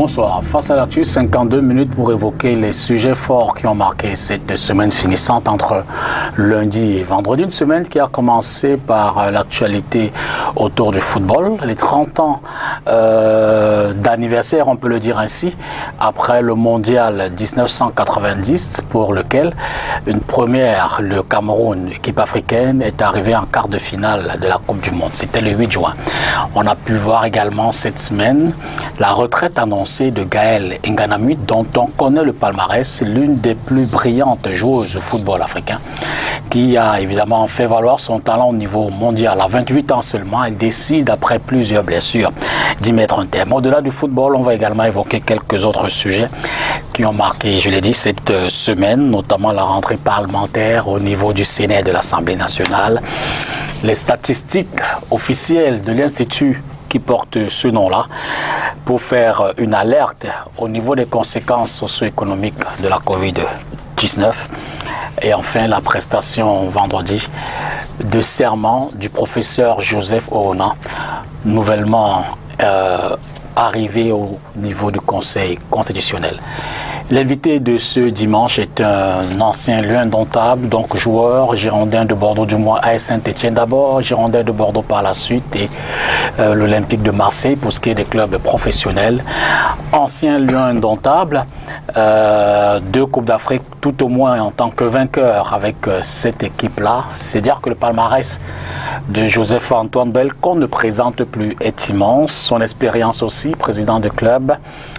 Bonsoir. Face à l'actu, 52 minutes pour évoquer les sujets forts qui ont marqué cette semaine finissante entre lundi et vendredi. Une semaine qui a commencé par l'actualité autour du football. Les 30 ans d'anniversaire, on peut le dire ainsi, après le mondial 1990 pour lequel une première, le Cameroun, équipe africaine, est arrivée en quart de finale de la Coupe du Monde. C'était le 8 juin. On a pu voir également cette semaine la retraite annoncée de Gaëlle Nganamui, dont on connaît le palmarès, l'une des plus brillantes joueuses de football africain, qui a évidemment fait valoir son talent au niveau mondial. À 28 ans seulement, elle décide, après plusieurs blessures, d'y mettre un terme. Au-delà du football, on va également évoquer quelques autres sujets qui ont marqué, je l'ai dit, cette semaine, notamment la rentrée parlementaire au niveau du Sénat et de l'Assemblée nationale, les statistiques officielles de l'Institut qui porte ce nom-là, pour faire une alerte au niveau des conséquences socio-économiques de la Covid-19. Et enfin, la prestation vendredi de serment du professeur Joseph Oona, nouvellement arrivé au niveau du Conseil constitutionnel. L'invité de ce dimanche est un ancien lion indomptable, donc joueur girondin de Bordeaux, du moins AS Saint-Etienne d'abord, girondin de Bordeaux par la suite et l'Olympique de Marseille pour ce qui est des clubs professionnels. Ancien lion indomptable, 2 Coupes d'Afrique tout au moins en tant que vainqueur avec cette équipe-là. C'est dire que le palmarès de Joseph-Antoine Bell, qu'on ne présente plus, est immense. Son expérience aussi, président de club,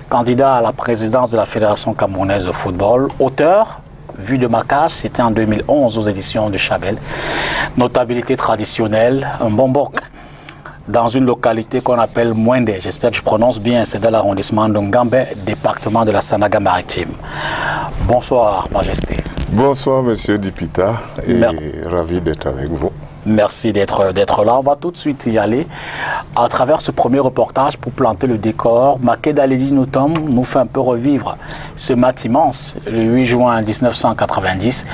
candidat à la présidence de la Fédération camerounaise de football, auteur, Vue de ma cage, c'était en 2011 aux éditions du Chabel. Notabilité traditionnelle, un bombok dans une localité qu'on appelle Mwende, j'espère que je prononce bien, c'est dans l'arrondissement de Ngambe, département de la Sanaga-Maritime. Bonsoir, Majesté. Bonsoir, Monsieur Dipita, et ravi d'être avec vous. Merci d'être là. On va tout de suite y aller à travers ce premier reportage pour planter le décor. Makeda Ledi Noutom nous fait un peu revivre ce match immense, le 8 juin 1990.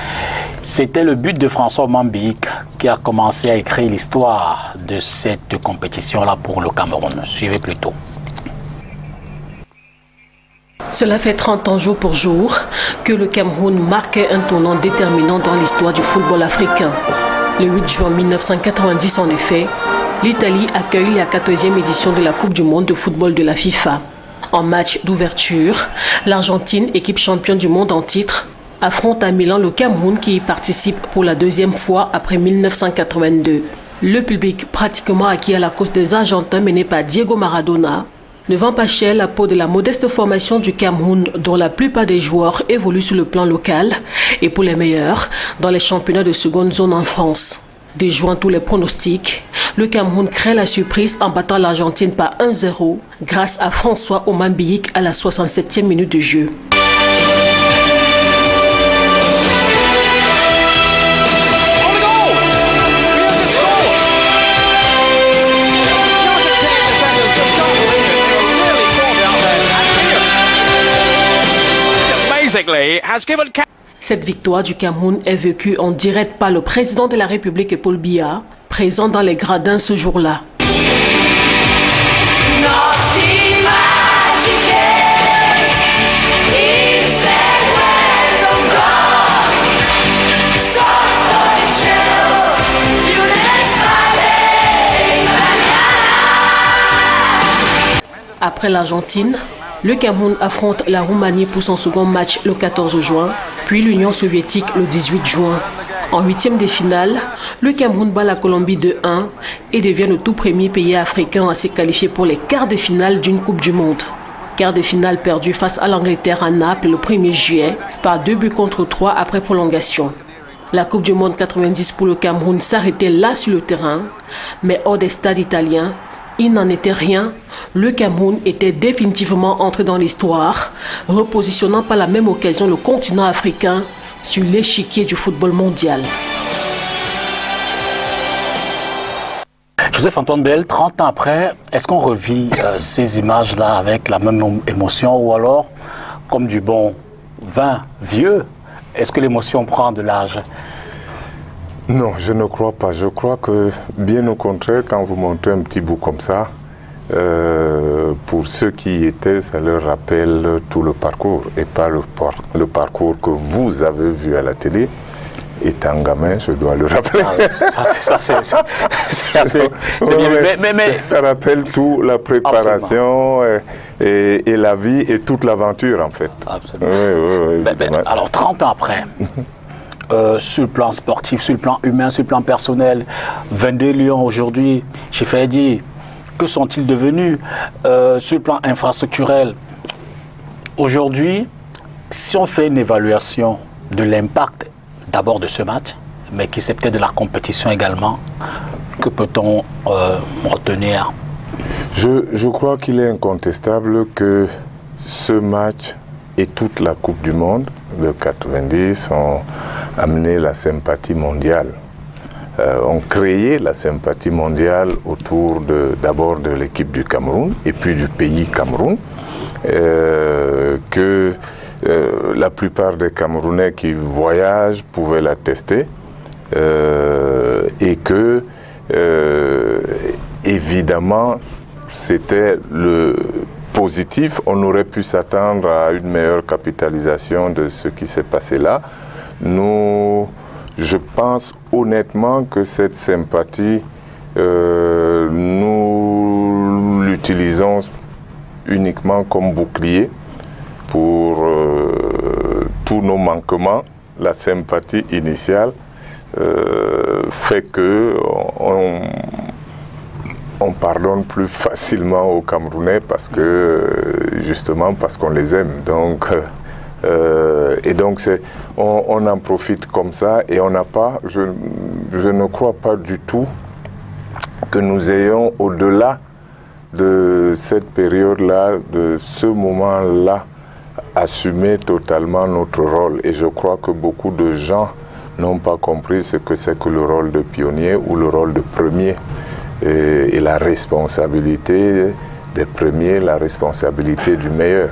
C'était le but de François Mambiik qui a commencé à écrire l'histoire de cette compétition-là pour le Cameroun. Suivez plutôt. Cela fait 30 ans jour pour jour que le Cameroun marquait un tournant déterminant dans l'histoire du football africain. Le 8 juin 1990, en effet, l'Italie accueille la 14e édition de la Coupe du Monde de football de la FIFA. En match d'ouverture, l'Argentine, équipe championne du monde en titre, affronte à Milan le Cameroun qui y participe pour la 2e fois après 1982. Le public pratiquement acquis à la cause des Argentins menés par Diego Maradona ne vend pas cher la peau de la modeste formation du Cameroun dont la plupart des joueurs évoluent sur le plan local et pour les meilleurs dans les championnats de seconde zone en France. Déjouant tous les pronostics, le Cameroun crée la surprise en battant l'Argentine par 1-0 grâce à François Mambiik à la 67e minute de jeu. Cette victoire du Cameroun est vécue en direct par le président de la République, Paul Biya, présent dans les gradins ce jour-là. Après l'Argentine, le Cameroun affronte la Roumanie pour son second match le 14 juin, puis l'Union soviétique le 18 juin. En 8e de finale, le Cameroun bat la Colombie de 1 et devient le tout premier pays africain à se qualifier pour les quarts de finale d'une Coupe du Monde. Quart de finale perdu face à l'Angleterre à Naples le 1er juillet par 2-3 après prolongation. La Coupe du Monde 90 pour le Cameroun s'arrêtait là sur le terrain, mais hors des stades italiens, il n'en était rien. Le Cameroun était définitivement entré dans l'histoire, repositionnant par la même occasion le continent africain sur l'échiquier du football mondial. Joseph-Antoine Bell, 30 ans après, est-ce qu'on revit ces images-là avec la même émotion ou alors, comme du bon vin vieux, est-ce que l'émotion prend de l'âge? Non, je ne crois pas. Je crois que, bien au contraire, quand vous montrez un petit bout comme ça, pour ceux qui y étaient, ça leur rappelle tout le parcours et pas le parcours que vous avez vu à la télé. Étant gamin, je dois le rappeler. Ça c'est assez bien. Mais ça rappelle tout, la préparation et la vie et toute l'aventure en fait. Absolument. Alors 30 ans après, sur le plan sportif, sur le plan humain, sur le plan personnel, 22 Lions aujourd'hui, j'ai fait dire, que sont-ils devenus sur le plan infrastructurel? Aujourd'hui, si on fait une évaluation de l'impact d'abord de ce match, mais qui c'est peut-être de la compétition également, que peut-on retenir? Je crois qu'il est incontestable que ce match et toute la Coupe du Monde de 90 ont amené la sympathie mondiale, ont créé la sympathie mondiale autour d'abord de l'équipe du Cameroun et puis du pays Cameroun, que la plupart des Camerounais qui voyagent pouvaient l'attester et que, évidemment, c'était le positif. On aurait pu s'attendre à une meilleure capitalisation de ce qui s'est passé là. Je pense honnêtement que cette sympathie, nous l'utilisons uniquement comme bouclier pour tous nos manquements. La sympathie initiale fait que on pardonne plus facilement aux Camerounais parce que justement parce qu'on les aime. Donc on en profite comme ça et on n'a pas. Je ne crois pas du tout que nous ayons au-delà de cette période-là, de ce moment-là, assumer totalement notre rôle. Et je crois que beaucoup de gens n'ont pas compris ce que c'est que le rôle de pionnier ou le rôle de premier. Et la responsabilité des premiers, la responsabilité du meilleur.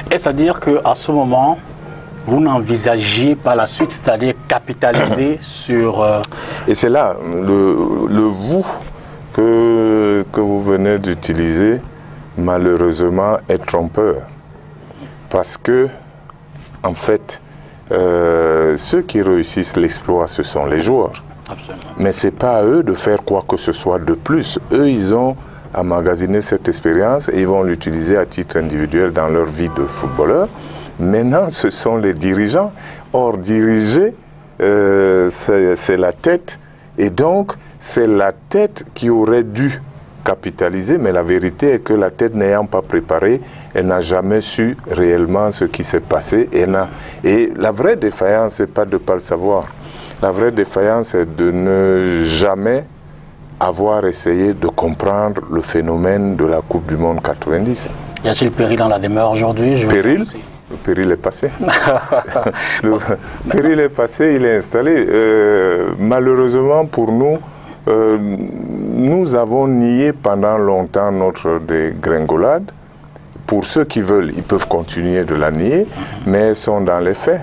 Et c'est-à-dire qu'à ce moment, vous n'envisagiez pas la suite, c'est-à-dire capitaliser sur... Et c'est là, le vous que vous venez d'utiliser, malheureusement, est trompeur. Parce que, en fait, ceux qui réussissent l'exploit, ce sont les joueurs. Absolument. Mais ce n'est pas à eux de faire quoi que ce soit de plus. Eux, ils ont emmagasiné cette expérience et ils vont l'utiliser à titre individuel dans leur vie de footballeur. Maintenant, ce sont les dirigeants. Or, diriger, c'est la tête. Et donc, c'est la tête qui aurait dû capitaliser, mais la vérité est que la tête n'ayant pas préparé, elle n'a jamais su réellement ce qui s'est passé. Et la vraie défaillance, ce n'est pas de ne pas le savoir. La vraie défaillance est de ne jamais avoir essayé de comprendre le phénomène de la Coupe du Monde 90. Y a-t-il péril dans la demeure aujourd'hui? Péril? Le péril est passé. Le péril est passé, il est installé. Malheureusement pour nous, nous avons nié pendant longtemps notre dégringolade. Pour ceux qui veulent, ils peuvent continuer de la nier, mais ils sont dans les faits.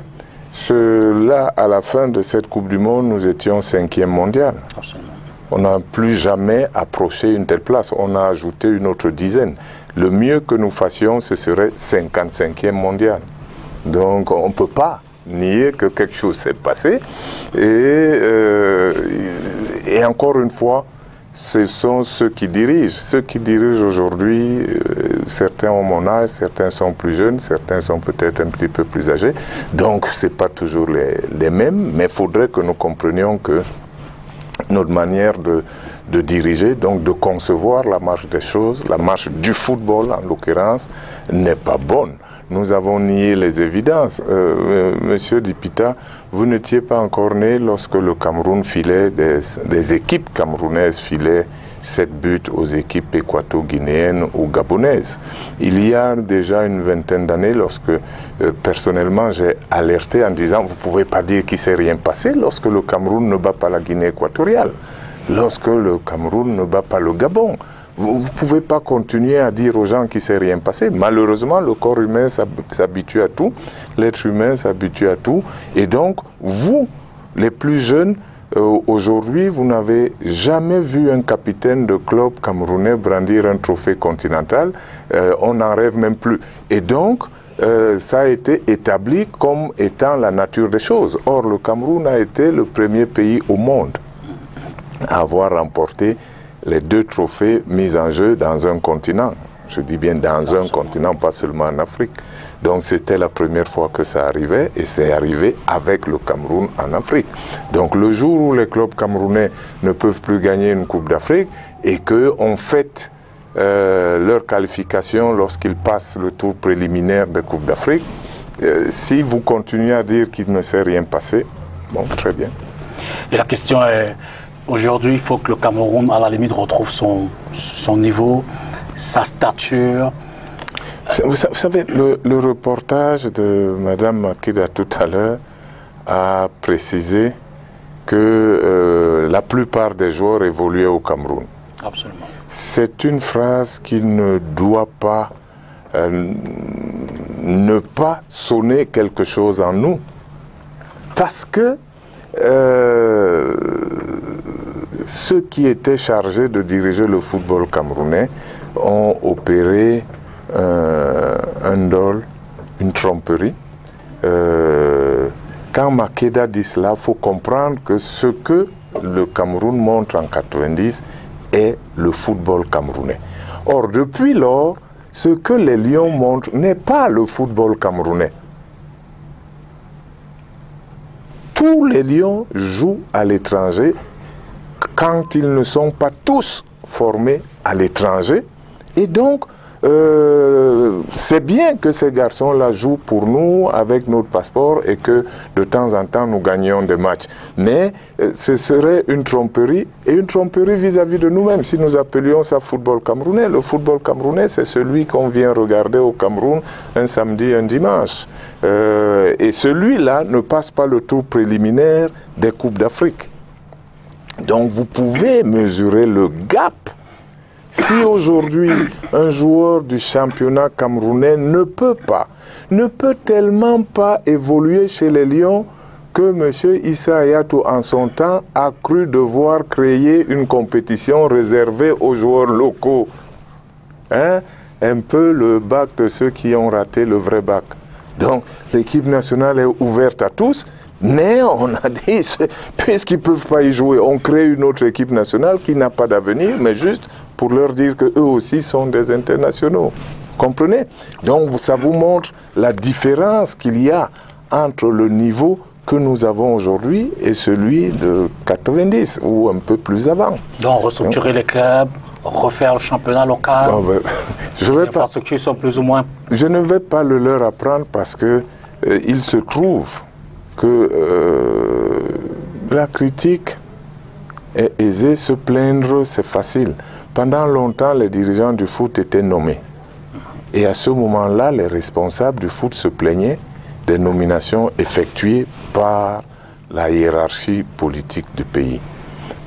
Là, à la fin de cette Coupe du Monde, nous étions 5e mondial. Absolument. On n'a plus jamais approché une telle place. On a ajouté une autre dizaine. Le mieux que nous fassions, ce serait 55e mondial. Donc, on ne peut pas nier que quelque chose s'est passé. Et encore une fois, ce sont ceux qui dirigent. Ceux qui dirigent aujourd'hui, certains ont mon âge, certains sont plus jeunes, certains sont peut-être un petit peu plus âgés. Donc, ce n'est pas toujours les mêmes, mais il faudrait que nous comprenions que notre manière de diriger, donc de concevoir la marche des choses, la marche du football en l'occurrence, n'est pas bonne. Nous avons nié les évidences. Monsieur Dipita, vous n'étiez pas encore né lorsque le Cameroun filait, des équipes camerounaises filaient 7 buts aux équipes équato-guinéennes ou gabonaises. Il y a déjà une vingtaine d'années, lorsque personnellement j'ai alerté en disant « Vous ne pouvez pas dire qu'il ne s'est rien passé lorsque le Cameroun ne bat pas la Guinée équatoriale, lorsque le Cameroun ne bat pas le Gabon. Vous ne pouvez pas continuer à dire aux gens qu'il ne s'est rien passé. » Malheureusement, le corps humain s'habitue à tout, l'être humain s'habitue à tout. Et donc, vous, les plus jeunes, Aujourd'hui, vous n'avez jamais vu un capitaine de club camerounais brandir un trophée continental. On n'en rêve même plus. Et donc, ça a été établi comme étant la nature des choses. Or, le Cameroun a été le premier pays au monde à avoir remporté les 2 trophées mis en jeu dans un continent. Je dis bien dans un continent, pas seulement en Afrique. Donc c'était la première fois que ça arrivait et c'est arrivé avec le Cameroun en Afrique. Donc le jour où les clubs camerounais ne peuvent plus gagner une Coupe d'Afrique et qu'on fête leur qualification lorsqu'ils passent le tour préliminaire de Coupe d'Afrique, si vous continuez à dire qu'il ne s'est rien passé, bon, très bien. Et la question est, aujourd'hui, il faut que le Cameroun, à la limite, retrouve son niveau, sa stature. Vous savez, le reportage de Mme Makeda tout à l'heure a précisé que la plupart des joueurs évoluaient au Cameroun. Absolument. C'est une phrase qui ne doit pas ne pas sonner quelque chose en nous. Parce que ceux qui étaient chargés de diriger le football camerounais ont opéré un dol, une tromperie. Quand Makeda dit cela, il faut comprendre que ce que le Cameroun montre en 90 est le football camerounais. Or, depuis lors, ce que les Lions montrent n'est pas le football camerounais. Tous les Lions jouent à l'étranger quand ils ne sont pas tous formés à l'étranger. Et donc, c'est bien que ces garçons-là jouent pour nous avec notre passeport et que de temps en temps nous gagnions des matchs. Mais ce serait une tromperie et une tromperie vis-à-vis de nous-mêmes si nous appelions ça football camerounais. Le football camerounais, c'est celui qu'on vient regarder au Cameroun un samedi, un dimanche. Et celui-là ne passe pas le tour préliminaire des Coupes d'Afrique. Donc vous pouvez mesurer le gap. Si aujourd'hui, un joueur du championnat camerounais ne peut tellement pas évoluer chez les Lions que M. Issa Hayatou, en son temps, a cru devoir créer une compétition réservée aux joueurs locaux. Hein? Un peu le bac de ceux qui ont raté le vrai bac. Donc, l'équipe nationale est ouverte à tous. Mais on a dit, puisqu'ils ne peuvent pas y jouer, on crée une autre équipe nationale qui n'a pas d'avenir, mais juste pour leur dire qu'eux aussi sont des internationaux. Comprenez? Donc ça vous montre la différence qu'il y a entre le niveau que nous avons aujourd'hui et celui de 90 ou un peu plus avant. Donc restructurer les clubs, refaire le championnat local, non, mais, les infrastructures sont plus ou moins... Je ne vais pas le leur apprendre parce que il se trouve que la critique est aisée, se plaindre c'est facile. Pendant longtemps, les dirigeants du foot étaient nommés. Et à ce moment-là, les responsables du foot se plaignaient des nominations effectuées par la hiérarchie politique du pays.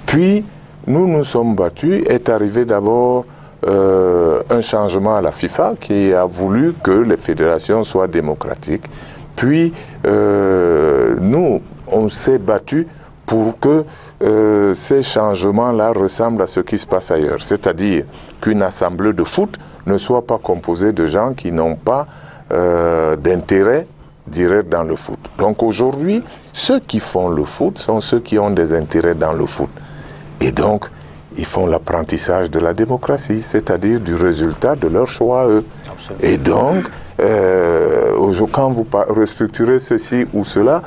Puis, nous nous sommes battus, est arrivé d'abord un changement à la FIFA qui a voulu que les fédérations soient démocratiques. Puis, nous, on s'est battu pour que ces changements-là ressemblent à ce qui se passe ailleurs. C'est-à-dire qu'une assemblée de foot ne soit pas composée de gens qui n'ont pas d'intérêt direct dans le foot. Donc aujourd'hui, ceux qui font le foot sont ceux qui ont des intérêts dans le foot. Et donc, ils font l'apprentissage de la démocratie, c'est-à-dire du résultat de leur choix à eux. Absolument. Et donc, quand vous restructurez ceci ou cela,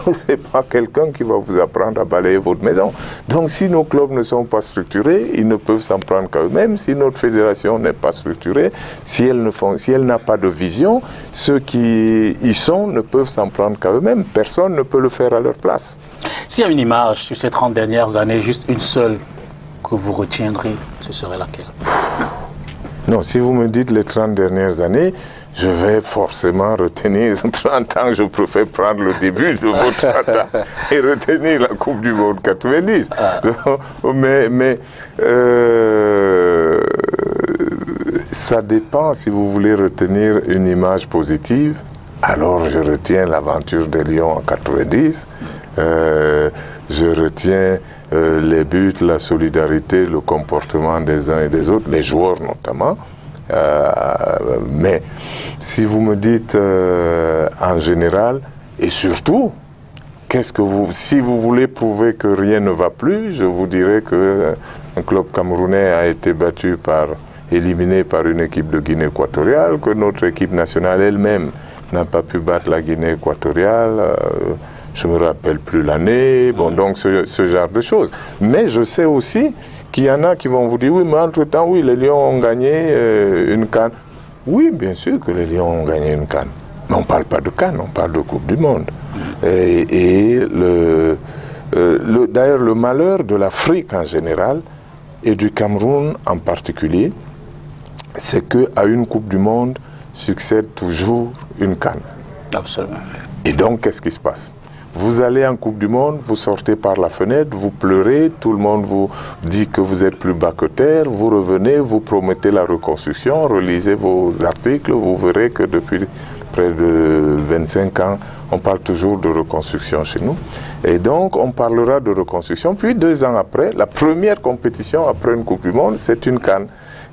ce n'est pas quelqu'un qui va vous apprendre à balayer votre maison. Donc si nos clubs ne sont pas structurés, ils ne peuvent s'en prendre qu'à eux-mêmes. Si notre fédération n'est pas structurée, si elle n'a pas de vision, ceux qui y sont ne peuvent s'en prendre qu'à eux-mêmes. Personne ne peut le faire à leur place. S'il y a une image sur ces 30 dernières années, juste une seule que vous retiendrez, ce serait laquelle? Non, si vous me dites les 30 dernières années, je vais forcément retenir 30 ans, je préfère prendre le début de vos 30 ans et retenir la Coupe du Monde 90. Mais ça dépend si vous voulez retenir une image positive. alors je retiens l'aventure des Lions en 90, je retiens les buts, la solidarité, le comportement des uns et des autres, les joueurs notamment. Mais si vous me dites en général, et surtout, si vous voulez prouver que rien ne va plus, je vous dirais qu'un club camerounais a été éliminé par une équipe de Guinée équatoriale, que notre équipe nationale elle-même n'a pas pu battre la Guinée équatoriale. Je ne me rappelle plus l'année, bon, donc ce genre de choses. Mais je sais aussi qu'il y en a qui vont vous dire, oui, mais entre-temps, oui, les Lions ont gagné une CAN. Oui, bien sûr que les Lions ont gagné une CAN. Mais on ne parle pas de CAN, on parle de Coupe du Monde. D'ailleurs, le malheur de l'Afrique en général, et du Cameroun en particulier, c'est qu'à une Coupe du Monde succède toujours une CAN. Absolument. Et donc, qu'est-ce qui se passe? Vous allez en Coupe du Monde, vous sortez par la fenêtre, vous pleurez, tout le monde vous dit que vous êtes plus bas que terre, vous revenez, vous promettez la reconstruction, relisez vos articles, vous verrez que depuis près de 25 ans, on parle toujours de reconstruction chez nous. Et donc, on parlera de reconstruction. Puis 2 ans après, la première compétition après une Coupe du Monde, c'est une CAN.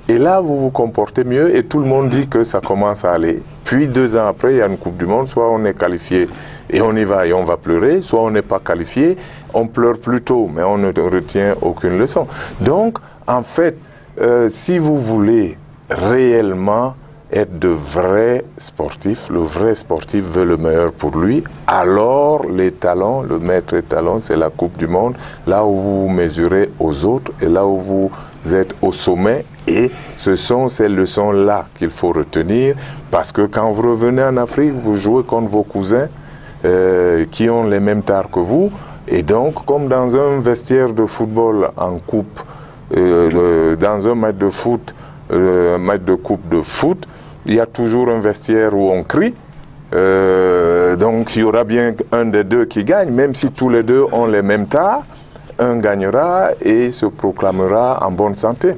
Et là, vous vous comportez mieux et tout le monde dit que ça commence à aller. Puis 2 ans après, il y a une Coupe du Monde, soit on est qualifié et on y va et on va pleurer, soit on n'est pas qualifié, on pleure plus tôt, mais on ne retient aucune leçon. Donc, en fait, si vous voulez réellement être de vrais sportifs, le vrai sportif veut le meilleur pour lui, alors les talents, le maître étalon, c'est la Coupe du Monde, là où vous vous mesurez aux autres et là où vous êtes au sommet. Et ce sont ces leçons-là qu'il faut retenir, parce que quand vous revenez en Afrique, vous jouez contre vos cousins qui ont les mêmes tares que vous. Et donc, comme dans un vestiaire de football en coupe, dans un match de foot, match de coupe de foot, il y a toujours un vestiaire où on crie. Donc, il y aura bien un des deux qui gagne, même si tous les deux ont les mêmes tares. Un gagnera et se proclamera en bonne santé.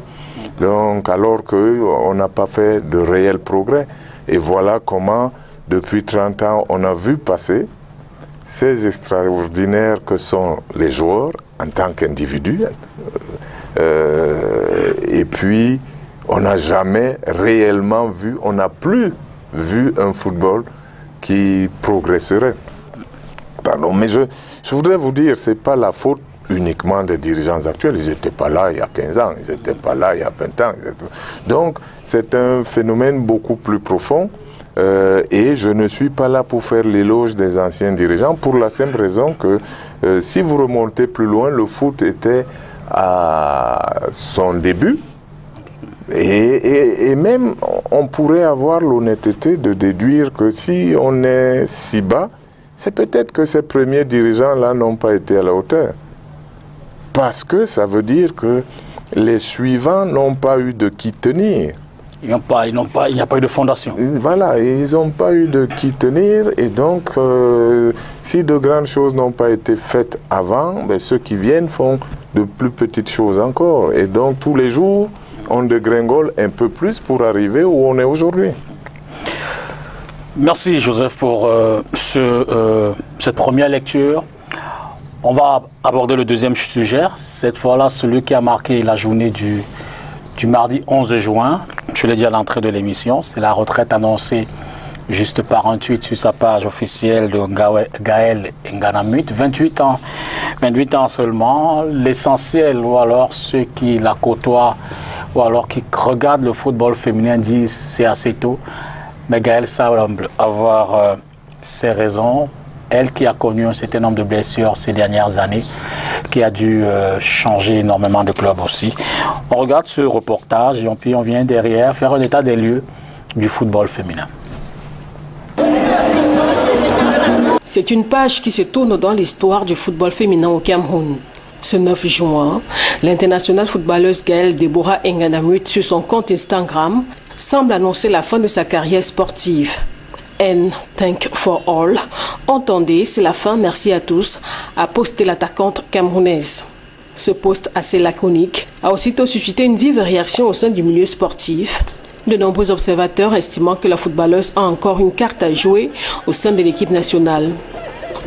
Donc, alors qu'on n'a pas fait de réel progrès. Et voilà comment, depuis 30 ans, on a vu passer ces extraordinaires que sont les joueurs en tant qu'individus. Et puis, on n'a jamais réellement vu, on n'a plus vu un football qui progresserait. Pardon, mais je voudrais vous dire, ce n'est pas la faute uniquement des dirigeants actuels. Ils n'étaient pas là il y a 15 ans, ils n'étaient pas là il y a 20 ans. Donc, c'est un phénomène beaucoup plus profond et je ne suis pas là pour faire l'éloge des anciens dirigeants pour la simple raison que si vous remontez plus loin, le foot était à son début et même on pourrait avoir l'honnêteté de déduire que si on est si bas, c'est peut-être que ces premiers dirigeants-là n'ont pas été à la hauteur. Parce que ça veut dire que les suivants n'ont pas eu de qui tenir. Il n'y a pas eu de fondation. Voilà, ils n'ont pas eu de qui tenir. Et donc, si de grandes choses n'ont pas été faites avant, ben, ceux qui viennent font de plus petites choses encore. Et donc, tous les jours, on dégringole un peu plus pour arriver où on est aujourd'hui. Merci, Joseph, pour cette première lecture. On va aborder le deuxième sujet, cette fois-là celui qui a marqué la journée du mardi 11 juin. Je l'ai dit à l'entrée de l'émission, c'est la retraite annoncée juste par un tweet sur sa page officielle de Gaël Nganamut. 28 ans seulement. L'essentiel, ou alors ceux qui la côtoient, ou alors qui regardent le football féminin disent c'est assez tôt. Mais Gaël semble avoir ses raisons. Elle qui a connu un certain nombre de blessures ces dernières années, qui a dû changer énormément de clubs aussi. On regarde ce reportage et puis on vient derrière faire un état des lieux du football féminin. C'est une page qui se tourne dans l'histoire du football féminin au Cameroun. Ce 9 juin, l'internationale footballeuse Gaël Deborah Nganamut sur son compte Instagram semble annoncer la fin de sa carrière sportive. N Thank for All. Entendez, c'est la fin, merci à tous, a posté l'attaquante camerounaise. Ce post assez laconique a aussitôt suscité une vive réaction au sein du milieu sportif. De nombreux observateurs estimant que la footballeuse a encore une carte à jouer au sein de l'équipe nationale.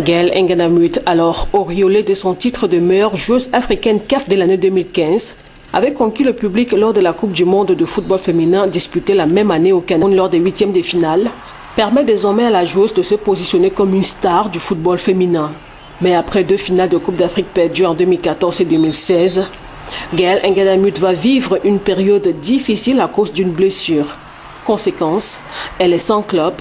Gaëlle N'Gana-Muit, alors auréolée de son titre de meilleure joueuse africaine CAF de l'année 2015, avait conquis le public lors de la Coupe du monde de football féminin disputée la même année au Cameroun lors des huitièmes de finale, permet désormais à la joueuse de se positionner comme une star du football féminin. Mais après 2 finales de Coupe d'Afrique perdues en 2014 et 2016, Gaëlle N'Gana-Muit va vivre une période difficile à cause d'une blessure. Conséquence, elle est sans club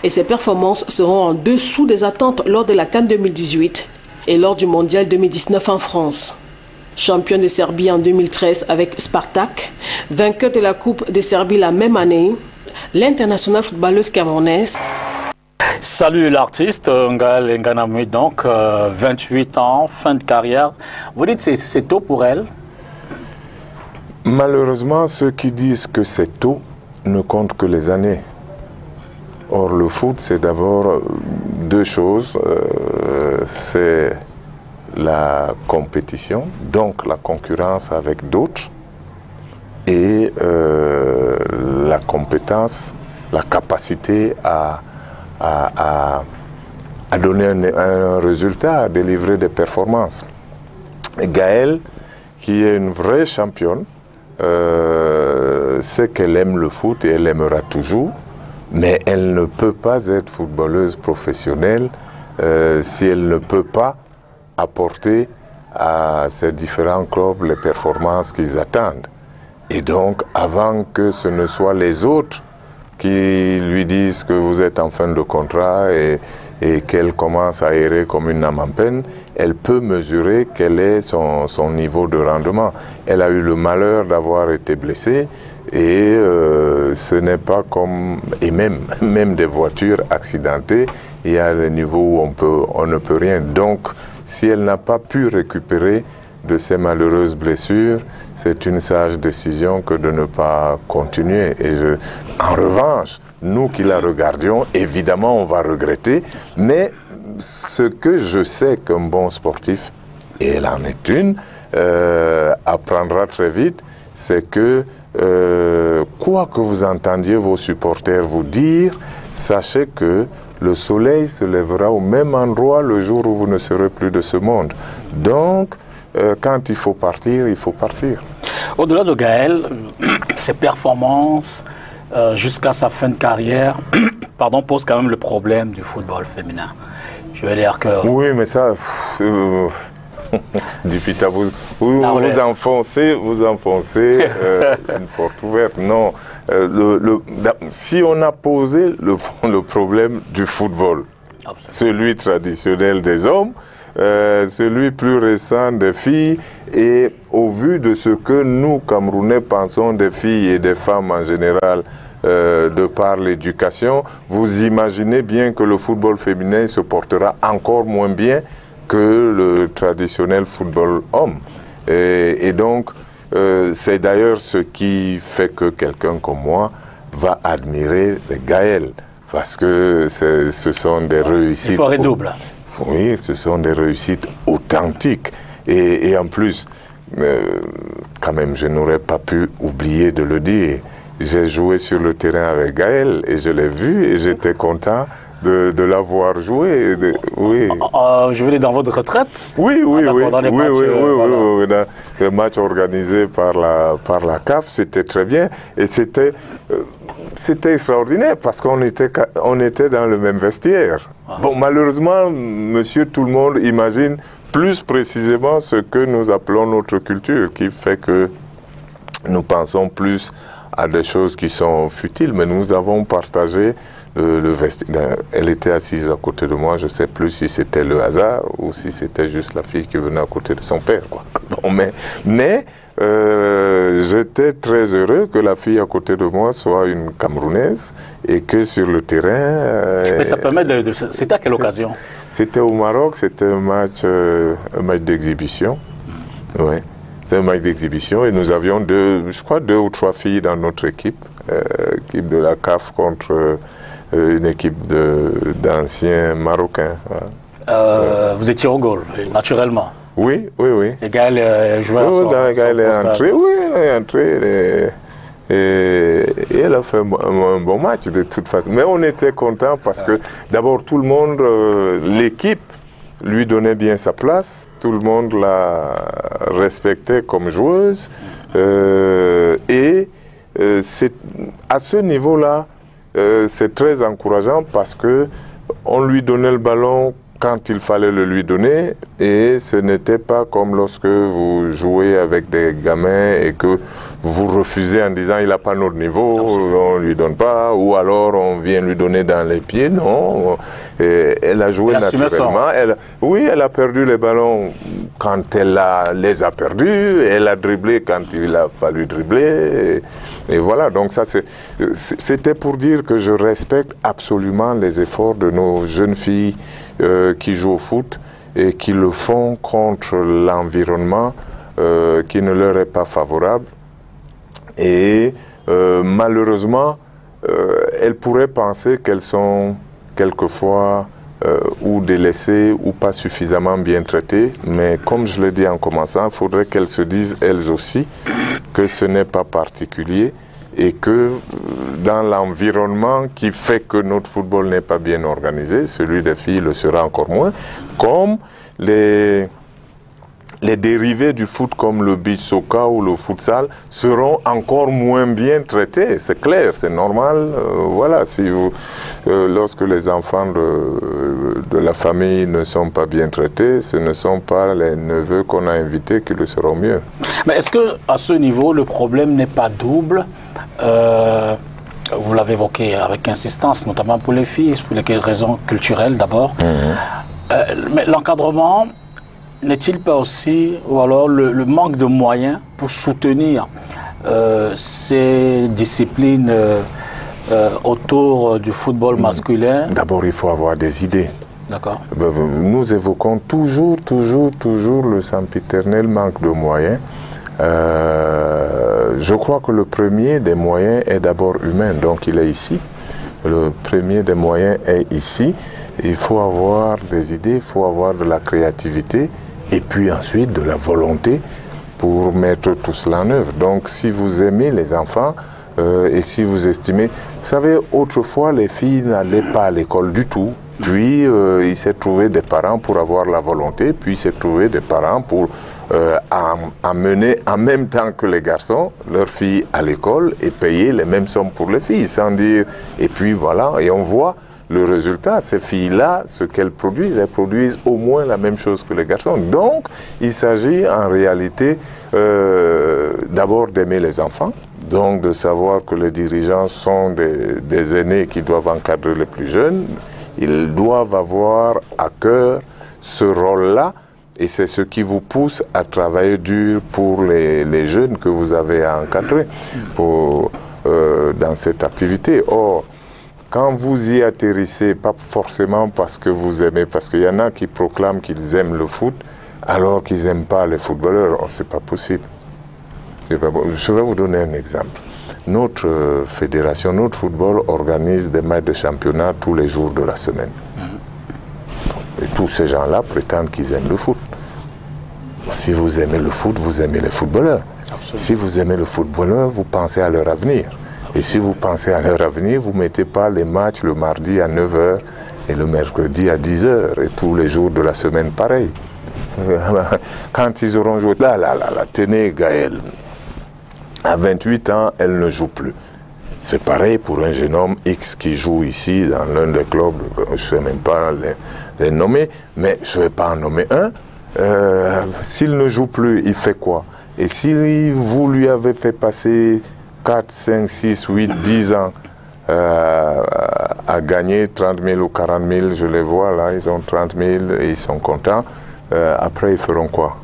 et ses performances seront en dessous des attentes lors de la CAN 2018 et lors du Mondial 2019 en France. Championne de Serbie en 2013 avec Spartak, vainqueur de la Coupe de Serbie la même année, l'internationale footballeuse camerounaise. Salut l'artiste, Gaëlle N'Gana-Muit, donc 28 ans, fin de carrière. Vous dites que c'est tôt pour elle? Malheureusement, ceux qui disent que c'est tôt ne comptent que les années. Or, le foot, c'est d'abord 2 choses. C'est la compétition, donc la concurrence avec d'autres, et la compétence, la capacité à donner un résultat, à délivrer des performances. Et Gaëlle, qui est une vraie championne, sait qu'elle aime le foot et elle aimera toujours, mais elle ne peut pas être footballeuse professionnelle si elle ne peut pas apporter à ces différents clubs les performances qu'ils attendent. Et donc, avant que ce ne soit les autres qui lui disent que vous êtes en fin de contrat et qu'elle commence à errer comme une âme en peine, elle peut mesurer quel est son niveau de rendement. Elle a eu le malheur d'avoir été blessée et ce n'est pas comme... Et même des voitures accidentées, il y a des niveaux où on ne peut rien. Donc, si elle n'a pas pu récupérer de ces malheureuses blessures, c'est une sage décision que de ne pas continuer. En revanche, nous qui la regardions, évidemment, on va regretter, mais ce que je sais qu'un bon sportif, et elle en est une, apprendra très vite, c'est que quoi que vous entendiez vos supporters vous dire, sachez que le soleil se lèvera au même endroit le jour où vous ne serez plus de ce monde. Donc, quand il faut partir, il faut partir. Au-delà de Gaëlle, ses performances jusqu'à sa fin de carrière pardon, posent quand même le problème du football féminin. Je veux dire que... Oui, mais ça... Dipita, vous enfoncez une porte ouverte. Non, si on a posé le problème du football, absolument, celui traditionnel des hommes, celui plus récent des filles, et au vu de ce que nous, Camerounais, pensons des filles et des femmes en général, de par l'éducation, vous imaginez bien que le football féminin se portera encore moins bien que le traditionnel football homme. Et donc, c'est d'ailleurs ce qui fait que quelqu'un comme moi va admirer les Gaëlle, parce que ce sont des réussites... Il faut redouble. Oui, ce sont des réussites authentiques. Et en plus, quand même, je n'aurais pas pu oublier de le dire. J'ai joué sur le terrain avec Gaëlle et je l'ai vu et j'étais content de l'avoir joué. Oui. Je veux dire, dans votre retraite? Oui, oui, oui. Dans les matchs, dans les matchs organisés par la CAF, c'était très bien. Et c'était extraordinaire parce qu'on était dans le même vestiaire. Ah. Bon, malheureusement, monsieur, tout le monde imagine plus précisément ce que nous appelons notre culture, qui fait que nous pensons plus à des choses qui sont futiles, mais nous avons partagé le vestiaire. Elle était assise à côté de moi, je ne sais plus si c'était le hasard ou si c'était juste la fille qui venait à côté de son père, quoi. Bon, mais j'étais très heureux que la fille à côté de moi soit une Camerounaise et que sur le terrain... mais ça permet de... C'était à quelle occasion? C'était au Maroc, c'était un match d'exhibition. Ouais. C'était un match d'exhibition et nous avions je crois 2 ou 3 filles dans notre équipe, équipe de la CAF contre une équipe d'anciens Marocains. Voilà. Vous étiez au goal, naturellement? Oui, oui, oui. Et Gaëlle jouait à son Gaëlle est entré, oui, elle est entrée. Et elle a fait un bon match de toute façon. Mais on était content parce que d'abord tout le monde, l'équipe lui donnait bien sa place, tout le monde la respectait comme joueuse. À ce niveau-là, c'est très encourageant parce que on lui donnait le ballon quand il fallait le lui donner, et ce n'était pas comme lorsque vous jouez avec des gamins et que vous refusez en disant il n'a pas notre niveau, on ne lui donne pas, ou alors on vient lui donner dans les pieds. Non, elle a joué naturellement. Oui, elle a perdu les ballons quand elle les a perdus, elle a dribblé quand il a fallu dribbler, et voilà. Donc ça, c'était pour dire que je respecte absolument les efforts de nos jeunes filles qui jouent au foot et qui le font contre l'environnement qui ne leur est pas favorable. Et malheureusement, elles pourraient penser qu'elles sont quelquefois ou délaissées ou pas suffisamment bien traitées. Mais comme je l'ai dit en commençant, il faudrait qu'elles se disent elles aussi que ce n'est pas particulier, et que dans l'environnement qui fait que notre football n'est pas bien organisé, celui des filles le sera encore moins, comme les dérivés du foot comme le beach soccer ou le futsal seront encore moins bien traités, c'est clair, c'est normal. Voilà, lorsque les enfants de la famille ne sont pas bien traités, ce ne sont pas les neveux qu'on a invités qui le seront mieux. Mais est-ce qu'à ce niveau, le problème n'est pas double? Vous l'avez évoqué avec insistance, notamment pour les filles, pour les raisons culturelles d'abord. Mais l'encadrement n'est-il pas aussi, ou alors le manque de moyens pour soutenir ces disciplines autour du football masculin? D'abord, il faut avoir des idées. D'accord. Nous évoquons toujours le sempiternel manque de moyens. Je crois que le premier des moyens est d'abord humain, donc il est ici. Le premier des moyens est ici. Il faut avoir des idées, il faut avoir de la créativité, et puis ensuite de la volonté pour mettre tout cela en œuvre. Donc si vous aimez les enfants et si vous estimez... Vous savez, autrefois les filles n'allaient pas à l'école du tout, puis il s'est trouvé des parents pour avoir la volonté, puis il s'est trouvé des parents pour amener en même temps que les garçons leurs filles à l'école et payer les mêmes sommes pour les filles, sans dire... Et puis voilà, et on voit le résultat, ces filles-là, ce qu'elles produisent, elles produisent au moins la même chose que les garçons. Donc, il s'agit en réalité d'abord d'aimer les enfants, donc de savoir que les dirigeants sont des aînés qui doivent encadrer les plus jeunes. Ils doivent avoir à cœur ce rôle-là, et c'est ce qui vous pousse à travailler dur pour les jeunes que vous avez à encadrer dans cette activité. Or, quand vous y atterrissez, pas forcément parce que vous aimez, parce qu'il y en a qui proclament qu'ils aiment le foot, alors qu'ils n'aiment pas les footballeurs. Oh, c'est pas possible. Je vais vous donner un exemple. Notre fédération, notre football organise des matchs de championnat tous les jours de la semaine. Et tous ces gens-là prétendent qu'ils aiment le foot. Si vous aimez le foot, vous aimez les footballeurs. Absolument. Si vous aimez le footballeur, vous pensez à leur avenir. Et si vous pensez à leur avenir, vous ne mettez pas les matchs le mardi à 9 h et le mercredi à 10 h et tous les jours de la semaine pareil. Quand ils auront joué, tenez Gaël, à 28 ans, elle ne joue plus. C'est pareil pour un jeune homme X qui joue ici dans l'un des clubs, je ne sais même pas les nommer, mais je ne vais pas en nommer un. S'il ne joue plus, il fait quoi? Et si vous lui avez fait passer 4, 5, 6, 8, 10 ans à gagner 30 000 ou 40 000, je les vois là, ils ont 30 000 et ils sont contents. Après, ils feront quoi?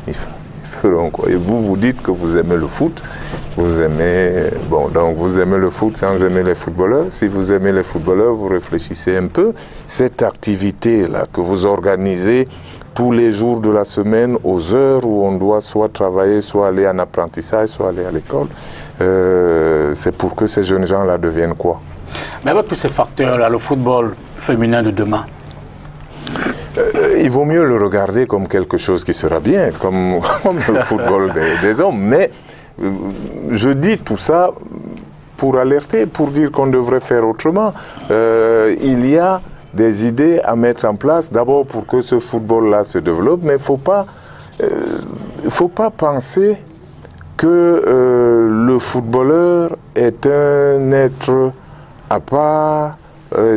Ils feront quoi? Et vous dites que vous aimez le foot, vous aimez... Bon, donc vous aimez le foot sans aimer les footballeurs. Si vous aimez les footballeurs, vous réfléchissez un peu. Cette activité-là que vous organisez tous les jours de la semaine, aux heures où on doit soit travailler, soit aller en apprentissage, soit aller à l'école, c'est pour que ces jeunes gens-là deviennent quoi? Mais avec tous ces facteurs-là, le football féminin de demain, il vaut mieux le regarder comme quelque chose qui sera bien, comme le football des hommes. Mais je dis tout ça pour alerter, pour dire qu'on devrait faire autrement. Il y a des idées à mettre en place, d'abord pour que ce football-là se développe, mais il ne faut pas penser que le footballeur est un être à part.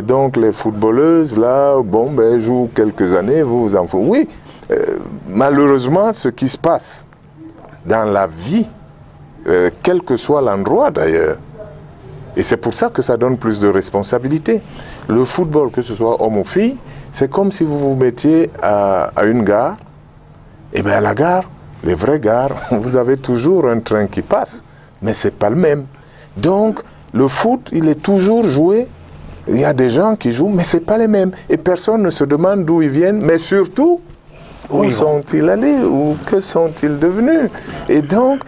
Donc les footballeuses, là, bon, ben, jouent quelques années, vous en faites. Oui, malheureusement, ce qui se passe dans la vie, quel que soit l'endroit d'ailleurs, et c'est pour ça que ça donne plus de responsabilité. Le football, que ce soit homme ou fille, c'est comme si vous vous mettiez à une gare. Et bien à la gare, les vraies gares, vous avez toujours un train qui passe, mais ce n'est pas le même. Donc le foot, il est toujours joué. Il y a des gens qui jouent, mais ce n'est pas les mêmes. Et personne ne se demande d'où ils viennent, mais surtout, où sont-ils allés ou que sont-ils devenus? Et donc,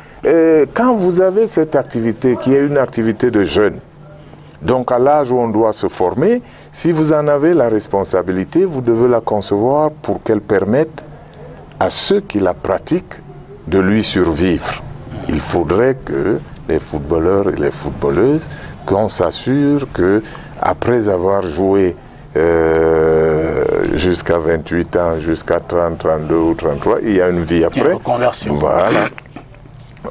quand vous avez cette activité qui est une activité de jeunes, donc à l'âge où on doit se former, si vous en avez la responsabilité, vous devez la concevoir pour qu'elle permette à ceux qui la pratiquent de lui survivre. Il faudrait que les footballeurs et les footballeuses, qu'on s'assure que après avoir joué jusqu'à 28 ans, jusqu'à 30, 32 ou 33, il y a une vie après. Une reconversion. Voilà.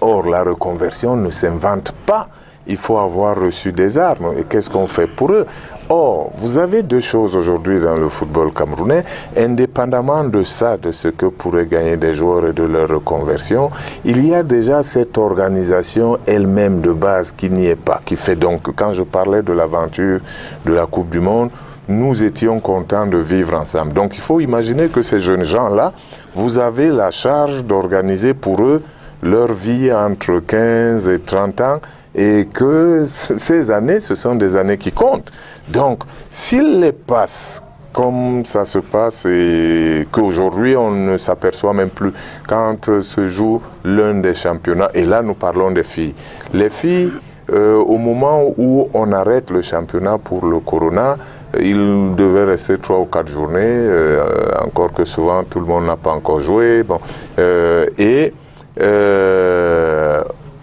Or, la reconversion ne s'invente pas. Il faut avoir reçu des armes. Et qu'est-ce qu'on fait pour eux? Or, vous avez deux choses aujourd'hui dans le football camerounais, indépendamment de ça, de ce que pourraient gagner des joueurs et de leur reconversion, il y a déjà cette organisation elle-même de base qui n'y est pas, qui fait donc, quand je parlais de l'aventure de la Coupe du Monde, nous étions contents de vivre ensemble. Donc il faut imaginer que ces jeunes gens-là, vous avez la charge d'organiser pour eux leur vie entre 15 et 30 ans, et que ces années, ce sont des années qui comptent. Donc, s'ils les passent comme ça se passe et qu'aujourd'hui on ne s'aperçoit même plus quand se joue l'un des championnats, et là nous parlons des filles. Les filles, au moment où on arrête le championnat pour le corona, il devait rester 3 ou 4 journées, encore que souvent tout le monde n'a pas encore joué. Bon,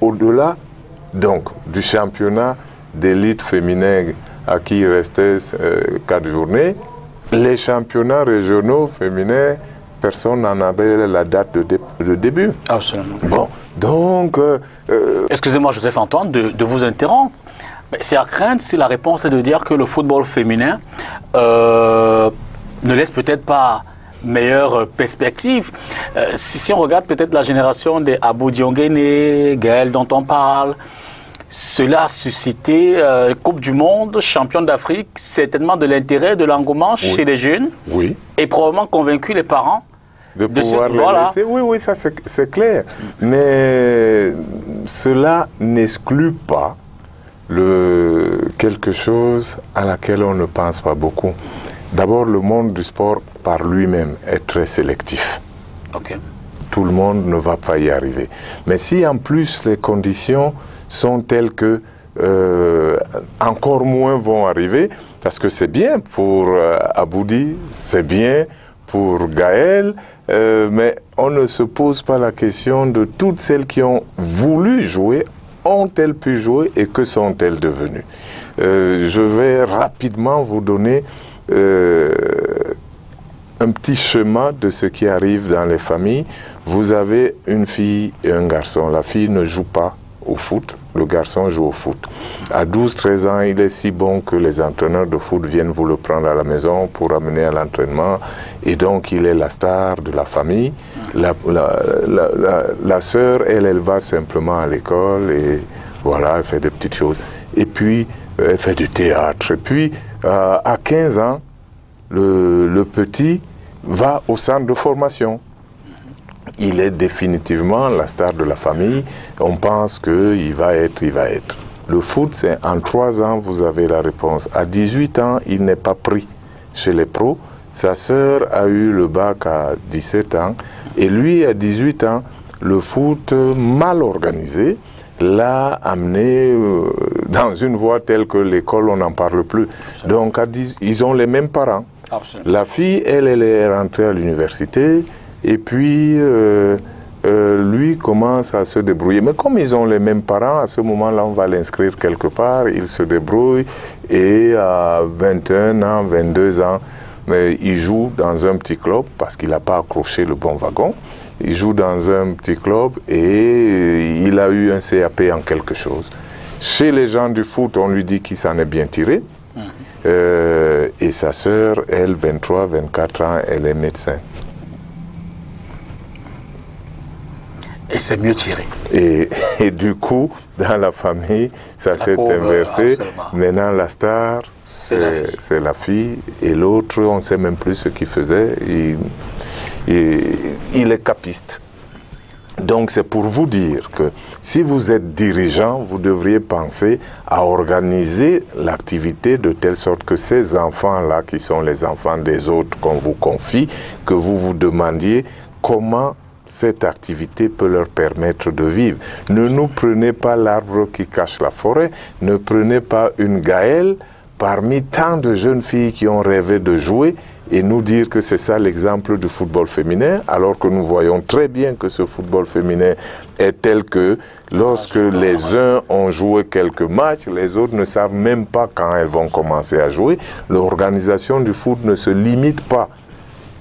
au-delà donc du championnat d'élite féminin à qui il restait 4 journées, les championnats régionaux féminins, personne n'en avait la date de début. Absolument. Bon, donc... Excusez-moi, Joseph-Antoine, de vous interrompre. C'est à craindre si la réponse est de dire que le football féminin ne laisse peut-être pas meilleure perspective. Si on regarde peut-être la génération des Abou Diongene, Gaël dont on parle, cela a suscité Coupe du Monde, champion d'Afrique, certainement de l'intérêt, de l'engouement chez les jeunes, et probablement convaincu les parents de pouvoir les laisser. Oui, oui, ça c'est clair. Mais cela n'exclut pas quelque chose à laquelle on ne pense pas beaucoup. D'abord, le monde du sport par lui-même est très sélectif. Tout le monde ne va pas y arriver. Mais si en plus les conditions sont telles que encore moins vont arriver, parce que c'est bien pour Aboudi, c'est bien pour Gaël, mais on ne se pose pas la question de toutes celles qui ont voulu jouer. Ont-elles pu jouer et que sont-elles devenues? Je vais rapidement vous donner un petit schéma de ce qui arrive dans les familles. Vous avez une fille et un garçon. La fille ne joue pas au foot, le garçon joue au foot. À 12-13 ans, il est si bon que les entraîneurs de foot viennent vous le prendre à la maison pour amener à l'entraînement. Et donc, il est la star de la famille. La sœur, elle va simplement à l'école et voilà, elle fait des petites choses. Et puis, elle fait du théâtre. Et puis, à 15 ans, le petit va au centre de formation. Il est définitivement la star de la famille. On pense qu'il va être, Le foot, c'est en 3 ans, vous avez la réponse. À 18 ans, il n'est pas pris chez les pros. Sa sœur a eu le bac à 17 ans. Et lui, à 18 ans, le foot mal organisé l'a amené dans une voie telle que l'école, on n'en parle plus. Donc, ils ont les mêmes parents. Absolument. La fille, elle est rentrée à l'université. Et puis, lui commence à se débrouiller. Mais comme ils ont les mêmes parents, à ce moment-là, on va l'inscrire quelque part, il se débrouille et à 21 ans, 22 ans, il joue dans un petit club parce qu'il n'a pas accroché le bon wagon. Il joue dans un petit club et il a eu un CAP en quelque chose. Chez les gens du foot, on lui dit qu'il s'en est bien tiré. Et sa sœur, elle, 23, 24 ans, elle est médecin. Et c'est mieux tiré. Et du coup, dans la famille, ça s'est inversé. Maintenant, la star, c'est la fille. Et l'autre, on ne sait même plus ce qu'il faisait. Il est capiste. Donc, c'est pour vous dire que si vous êtes dirigeant, vous devriez penser à organiser l'activité de telle sorte que ces enfants-là, qui sont les enfants des autres qu'on vous confie, que vous vous demandiez comment cette activité peut leur permettre de vivre. Ne nous prenez pas l'arbre qui cache la forêt, ne prenez pas une Gaëlle parmi tant de jeunes filles qui ont rêvé de jouer et nous dire que c'est ça l'exemple du football féminin, alors que nous voyons très bien que ce football féminin est tel que lorsque les uns ont joué quelques matchs, les autres ne savent même pas quand elles vont commencer à jouer. L'organisation du foot ne se limite pas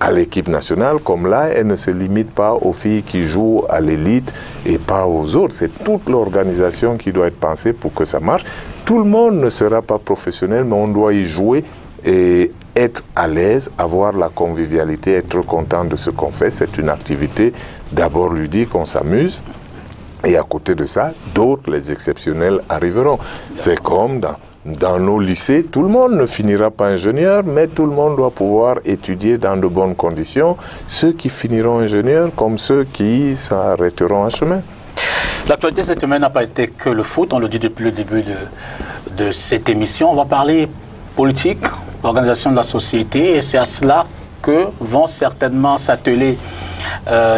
à l'équipe nationale, comme là, elle ne se limite pas aux filles qui jouent à l'élite et pas aux autres. C'est toute l'organisation qui doit être pensée pour que ça marche. Tout le monde ne sera pas professionnel, mais on doit y jouer et être à l'aise, avoir la convivialité, être content de ce qu'on fait. C'est une activité d'abord ludique, on s'amuse. Et à côté de ça, d'autres, les exceptionnels, arriveront. C'est comme dans nos lycées, tout le monde ne finira pas ingénieur, mais tout le monde doit pouvoir étudier dans de bonnes conditions. Ceux qui finiront ingénieurs comme ceux qui s'arrêteront en chemin. L'actualité cette semaine n'a pas été que le foot, on le dit depuis le début de cette émission. On va parler politique, organisation de la société, et c'est à cela que vont certainement s'atteler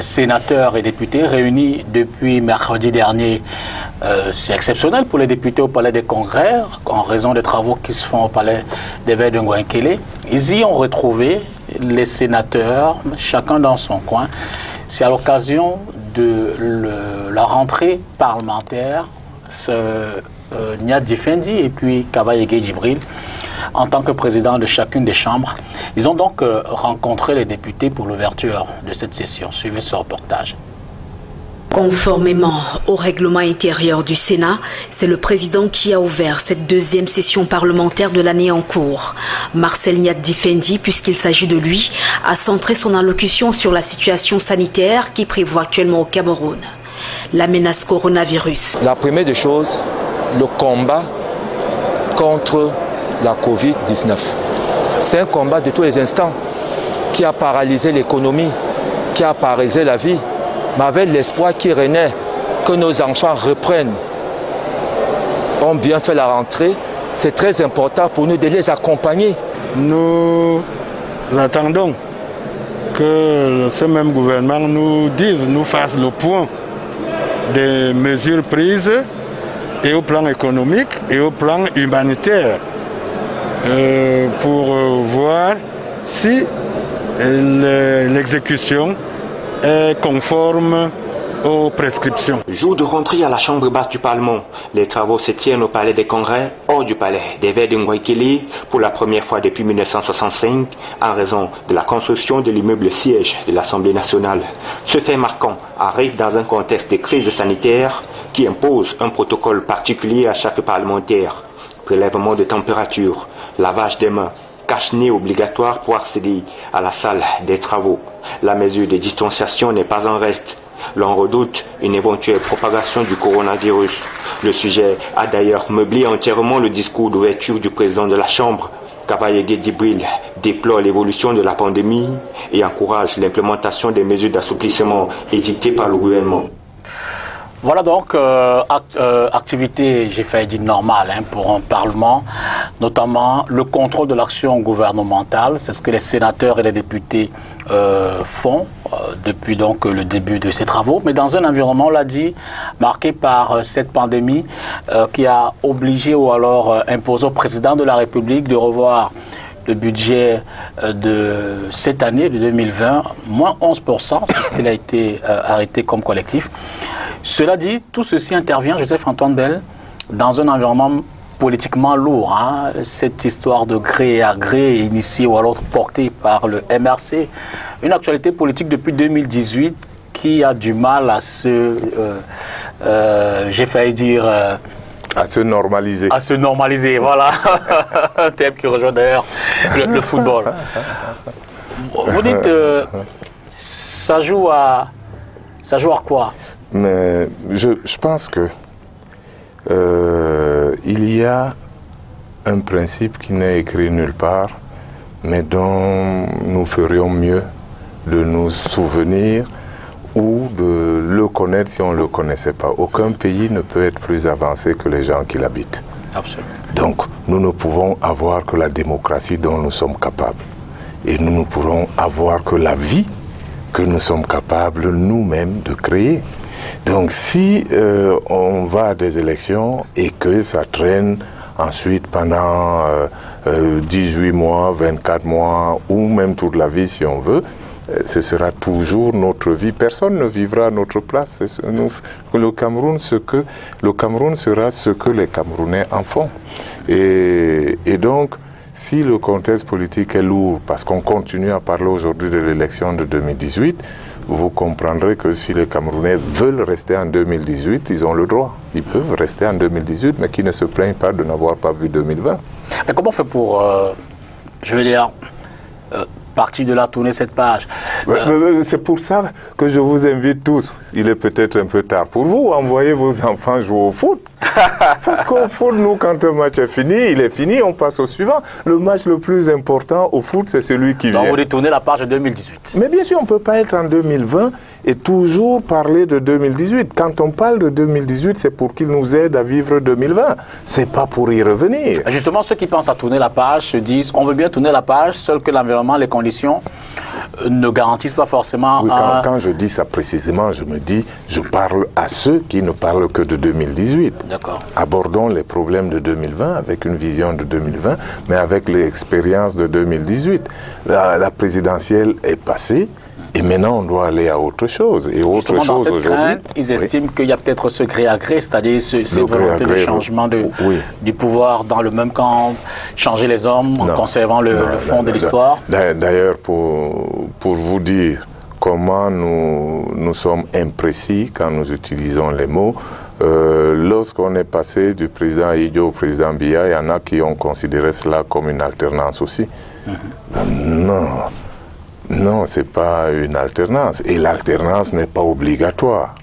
sénateurs et députés réunis depuis mercredi dernier. C'est exceptionnel pour les députés au Palais des Congrès, en raison des travaux qui se font au Palais des Veilles de Ngouenkelé. Ils y ont retrouvé les sénateurs, chacun dans son coin. C'est à l'occasion de la rentrée parlementaire, Niad Difendi et puis Kavaye Djibril, en tant que président de chacune des chambres. Ils ont donc rencontré les députés pour l'ouverture de cette session. Suivez ce reportage. Conformément au règlement intérieur du Sénat, c'est le président qui a ouvert cette deuxième session parlementaire de l'année en cours. Marcel Niad Difendi, puisqu'il s'agit de lui, a centré son allocution sur la situation sanitaire qui prévaut actuellement au Cameroun. La menace coronavirus. La première des choses, le combat contre la Covid-19. C'est un combat de tous les instants qui a paralysé l'économie, qui a paralysé la vie, mais avec l'espoir qui renaît, que nos enfants reprennent, ont bien fait la rentrée. C'est très important pour nous de les accompagner. Nous attendons que ce même gouvernement nous fasse le point des mesures prises et au plan économique et au plan humanitaire pour voir si l'exécution est conforme aux prescriptions. Jour de rentrée à la Chambre basse du Parlement. Les travaux se tiennent au Palais des Congrès, hors du Palais des Veilles de Ngouenkelé, pour la première fois depuis 1965, en raison de la construction de l'immeuble siège de l'Assemblée nationale. Ce fait marquant arrive dans un contexte de crise sanitaire qui impose un protocole particulier à chaque parlementaire. Prélèvement de température, lavage des mains, cache-nez obligatoire pour accéder à la salle des travaux. La mesure de distanciation n'est pas en reste. L'on redoute une éventuelle propagation du coronavirus. Le sujet a d'ailleurs meublé entièrement le discours d'ouverture du président de la Chambre. Kavaye Djibril déplore l'évolution de la pandémie et encourage l'implémentation des mesures d'assouplissement édictées par le gouvernement. Voilà donc activité, j'ai failli dire normale pour un Parlement, notamment le contrôle de l'action gouvernementale. C'est ce que les sénateurs et les députés font depuis donc le début de ces travaux. Mais dans un environnement, on l'a dit, marqué par cette pandémie qui a obligé ou alors imposé au président de la République de revoir le budget de cette année, de 2020, moins 11%, c'est ce qu'il a été arrêté comme collectif. Cela dit, tout ceci intervient, Joseph-Antoine Bell, dans un environnement politiquement lourd. Hein. Cette histoire de gré à gré, initiée ou alors portée par le MRC, une actualité politique depuis 2018 qui a du mal à se, j'ai failli dire... à se normaliser. À se normaliser, voilà. Un thème qui rejoint d'ailleurs le football. Vous dites, ça joue à quoi? Mais je pense que il y a un principe qui n'est écrit nulle part, mais dont nous ferions mieux de nous souvenir ou de le connaître si on ne le connaissait pas. Aucun pays ne peut être plus avancé que les gens qui l'habitent. Absolument. Donc, nous ne pouvons avoir que la démocratie dont nous sommes capables. Et nous ne pourrons avoir que la vie que nous sommes capables nous-mêmes de créer. Donc, si on va à des élections et que ça traîne ensuite pendant 18 mois, 24 mois ou même toute la vie si on veut, ce sera toujours notre vie. Personne ne vivra à notre place. Le Cameroun sera ce que les Camerounais en font. Et donc, si le contexte politique est lourd, parce qu'on continue à parler aujourd'hui de l'élection de 2018, vous comprendrez que si les Camerounais veulent rester en 2018, ils ont le droit. Ils peuvent rester en 2018, mais qui ne se plaignent pas de n'avoir pas vu 2020. Mais comment on fait pour, je veux dire, partir de là, tourner cette page? C'est pour ça que je vous invite tous. Il est peut-être un peu tard pour vous. Envoyez vos enfants jouer au foot. Parce qu'au foot, nous, quand un match est fini, il est fini, on passe au suivant. Le match le plus important au foot, c'est celui qui vient. Donc vous détournez la page de 2018. Mais bien sûr, on ne peut pas être en 2020 et toujours parler de 2018. Quand on parle de 2018, c'est pour qu'il nous aide à vivre 2020. C'est pas pour y revenir. Justement, ceux qui pensent à tourner la page se disent, on veut bien tourner la page, seul que l'environnement, les conditions ne garantissent pas forcément... Oui, quand je dis ça précisément, je parle à ceux qui ne parlent que de 2018. D'accord. Abordons les problèmes de 2020 avec une vision de 2020, mais avec l'expérience de 2018. La présidentielle est passée. Et maintenant, on doit aller à autre chose. Et autre chose aujourd'hui. Ils estiment qu'il y a peut-être ce gré à gré, c'est-à-dire cette volonté de changement du pouvoir dans le même camp, changer les hommes en conservant le fond de l'histoire. D'ailleurs, pour vous dire comment nous sommes imprécis quand nous utilisons les mots, lorsqu'on est passé du président Idio au président Biya, il y en a qui ont considéré cela comme une alternance aussi. Non, ce n'est pas une alternance. Et l'alternance n'est pas obligatoire.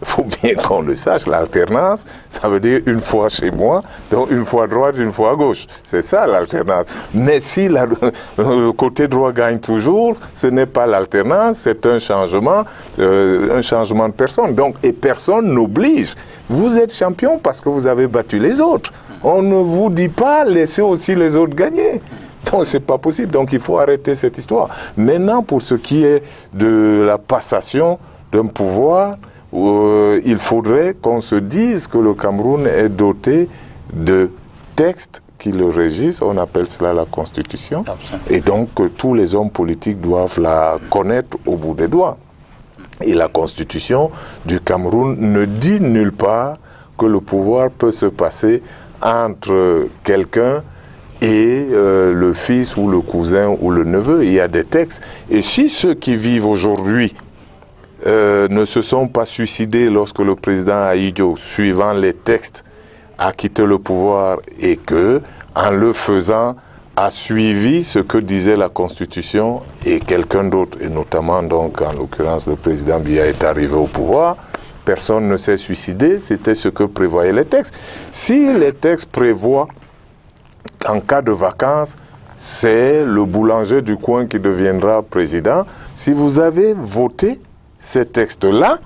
Il faut bien qu'on le sache. L'alternance, ça veut dire une fois chez moi, donc une fois à droite, une fois à gauche. C'est ça l'alternance. Mais si le côté droit gagne toujours, ce n'est pas l'alternance, c'est un changement de personne. Donc, et personne n'oblige. Vous êtes champion parce que vous avez battu les autres. On ne vous dit pas laissez aussi les autres gagner. Donc, ce n'est pas possible. Donc, il faut arrêter cette histoire. Maintenant, pour ce qui est de la passation d'un pouvoir, il faudrait qu'on se dise que le Cameroun est doté de textes qui le régissent. On appelle cela la Constitution. Et donc, tous les hommes politiques doivent la connaître au bout des doigts. Et la Constitution du Cameroun ne dit nulle part que le pouvoir peut se passer entre quelqu'un et le fils ou le cousin ou le neveu. Il y a des textes. Et si ceux qui vivent aujourd'hui ne se sont pas suicidés lorsque le président Ahidjo, suivant les textes, a quitté le pouvoir et que, en le faisant, a suivi ce que disait la Constitution et quelqu'un d'autre, et notamment donc en l'occurrence le président Biya est arrivé au pouvoir, personne ne s'est suicidé, c'était ce que prévoyaient les textes. Si les textes prévoient en cas de vacances, c'est le boulanger du coin qui deviendra président. Si vous avez voté ces textes-là,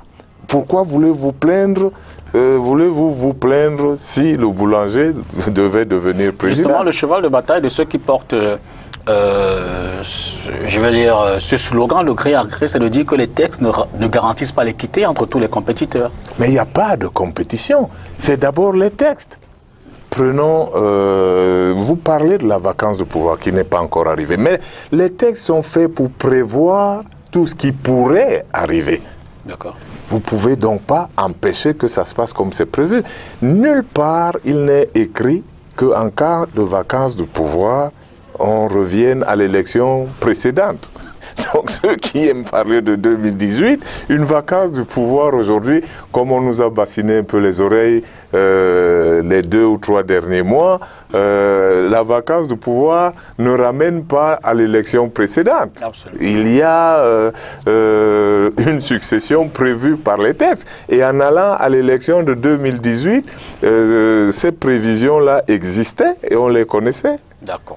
pourquoi voulez-vous plaindre voulez-vous vous plaindre si le boulanger devait devenir président? Justement, le cheval de bataille de ceux qui portent, je vais dire, ce slogan, le gré à gré, c'est de dire que les textes ne garantissent pas l'équité entre tous les compétiteurs. Mais il n'y a pas de compétition. C'est d'abord les textes. prenons, vous parlez de la vacance de pouvoir qui n'est pas encore arrivée, mais les textes sont faits pour prévoir tout ce qui pourrait arriver. D'accord. Vous ne pouvez donc pas empêcher que ça se passe comme c'est prévu. Nulle part il n'est écrit qu'en cas de vacance de pouvoir, on revienne à l'élection précédente. Donc ceux qui aiment parler de 2018, une vacance du pouvoir aujourd'hui, comme on nous a bassiné un peu les oreilles les 2 ou 3 derniers mois, la vacance du pouvoir ne ramène pas à l'élection précédente. Absolument. Il y a une succession prévue par les textes. Et en allant à l'élection de 2018, ces prévisions-là existaient et on les connaissait.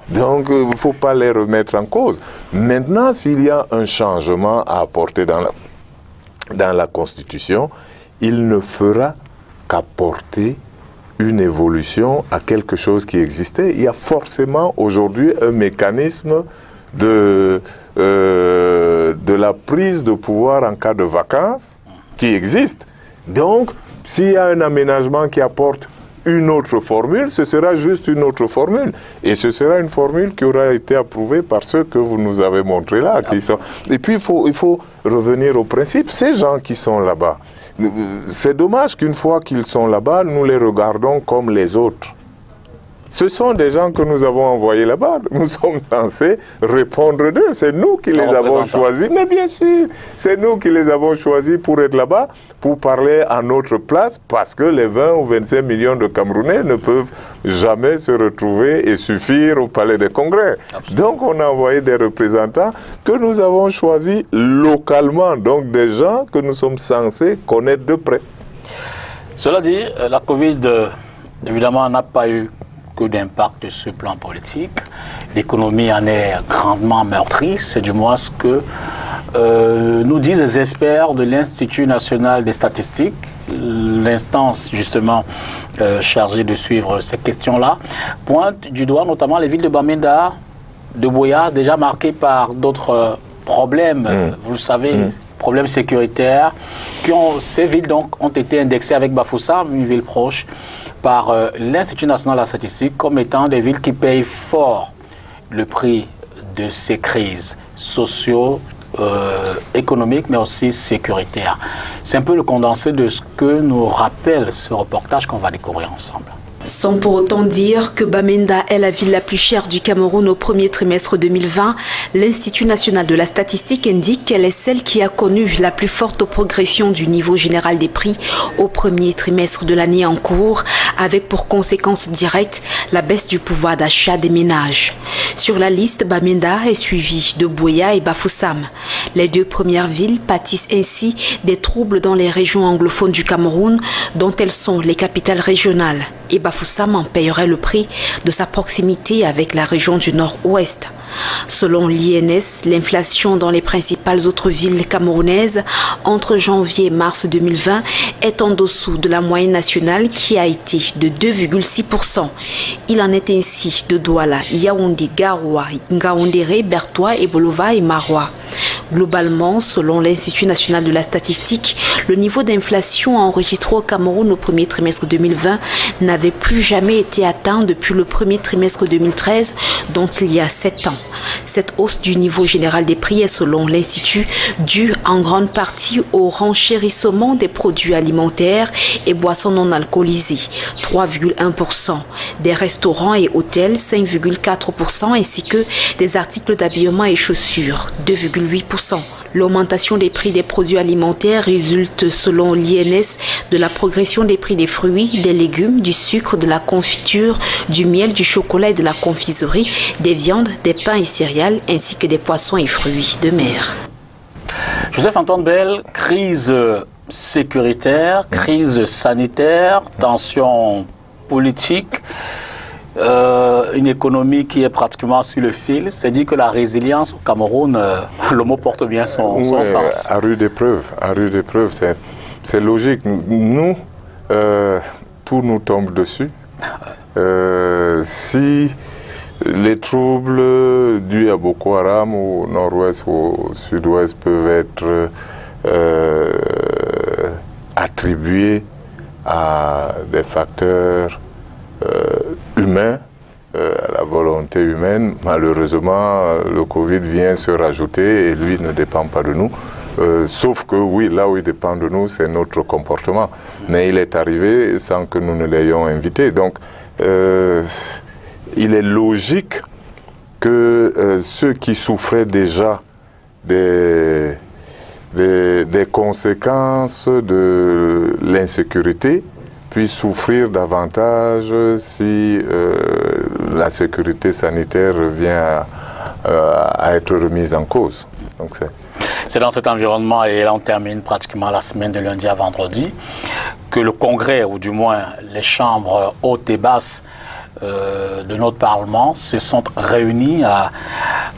Donc, il ne faut pas les remettre en cause. Maintenant, s'il y a un changement à apporter dans la Constitution, il ne fera qu'apporter une évolution à quelque chose qui existait. Il y a forcément aujourd'hui un mécanisme de la prise de pouvoir en cas de vacances qui existe. Donc, s'il y a un aménagement qui apporte une autre formule, ce sera juste une autre formule. Et ce sera une formule qui aura été approuvée par ceux que vous nous avez montrés là. Et puis, il faut revenir au principe. Ces gens qui sont là-bas, c'est dommage qu'une fois qu'ils sont là-bas, nous les regardons comme les autres. Ce sont des gens que nous avons envoyés là-bas. Nous sommes censés répondre d'eux. C'est nous qui les avons choisis. Mais bien sûr, c'est nous qui les avons choisis pour être là-bas, pour parler à notre place, parce que les 20 ou 25 millions de Camerounais ne peuvent jamais se retrouver et suffire au Palais des Congrès. Absolument. Donc on a envoyé des représentants que nous avons choisis localement, donc des gens que nous sommes censés connaître de près. Cela dit, la Covid, évidemment, n'a pas eu que d'impact sur le plan politique. L'économie en est grandement meurtrie, c'est du moins ce que nous disent les experts de l'Institut national des statistiques, l'instance justement chargée de suivre ces questions-là, pointe du doigt notamment les villes de Bamenda, de Buea, déjà marquées par d'autres problèmes, vous le savez, problèmes sécuritaires, ces villes donc ont été indexées avec Bafoussam, une ville proche, par l'Institut national de la statistique comme étant des villes qui payent fort le prix de ces crises socio-économiques, mais aussi sécuritaires. C'est un peu le condensé de ce que nous rappelle ce reportage qu'on va découvrir ensemble. Sans pour autant dire que Bamenda est la ville la plus chère du Cameroun au premier trimestre 2020, l'Institut national de la statistique indique qu'elle est celle qui a connu la plus forte progression du niveau général des prix au premier trimestre de l'année en cours, avec pour conséquence directe la baisse du pouvoir d'achat des ménages. Sur la liste, Bamenda est suivie de Buea et Bafoussam. Les 2 premières villes pâtissent ainsi des troubles dans les régions anglophones du Cameroun, dont elles sont les capitales régionales. Et Bafoussam en payerait le prix de sa proximité avec la région du Nord-Ouest. Selon l'INS, l'inflation dans les principales autres villes camerounaises entre janvier et mars 2020 est en dessous de la moyenne nationale qui a été de 2,6%. Il en est ainsi de Douala, Yaoundé, Garoua, Ngaoundéré, Bertoua, Ebolova et Maroua. Globalement, selon l'Institut national de la statistique, le niveau d'inflation enregistré au Cameroun au premier trimestre 2020 n'avait plus jamais été atteint depuis le premier trimestre 2013, dont il y a 7 ans. Cette hausse du niveau général des prix est, selon l'Institut, due en grande partie au renchérissement des produits alimentaires et boissons non alcoolisées, 3,1%, des restaurants et hôtels, 5,4%, ainsi que des articles d'habillement et chaussures, 2,8%. L'augmentation des prix des produits alimentaires résulte, selon l'INS, de la progression des prix des fruits, des légumes, du sucre, de la confiture, du miel, du chocolat et de la confiserie, des viandes, des pains et céréales, ainsi que des poissons et fruits de mer. Joseph-Antoine Bell, crise sécuritaire, crise sanitaire, tension politique, une économie qui est pratiquement sur le fil. C'est dit que la résilience au Cameroun, le mot porte bien son sens. À rude épreuve, c'est logique. Nous, tout nous tombe dessus. Si les troubles dus à Boko Haram au nord-ouest ou au sud-ouest peuvent être attribués à des facteurs humain, à la volonté humaine. Malheureusement, le Covid vient se rajouter et lui ne dépend pas de nous. Sauf que oui, là où il dépend de nous, c'est notre comportement. Mais il est arrivé sans que nous ne l'ayons invité. Donc, il est logique que ceux qui souffraient déjà des conséquences de l'insécurité puissent souffrir davantage si la sécurité sanitaire revient à être remise en cause. Donc c'est dans cet environnement, et là on termine pratiquement la semaine de lundi à vendredi, que le Congrès, ou du moins les chambres hautes et basses de notre Parlement se sont réunis à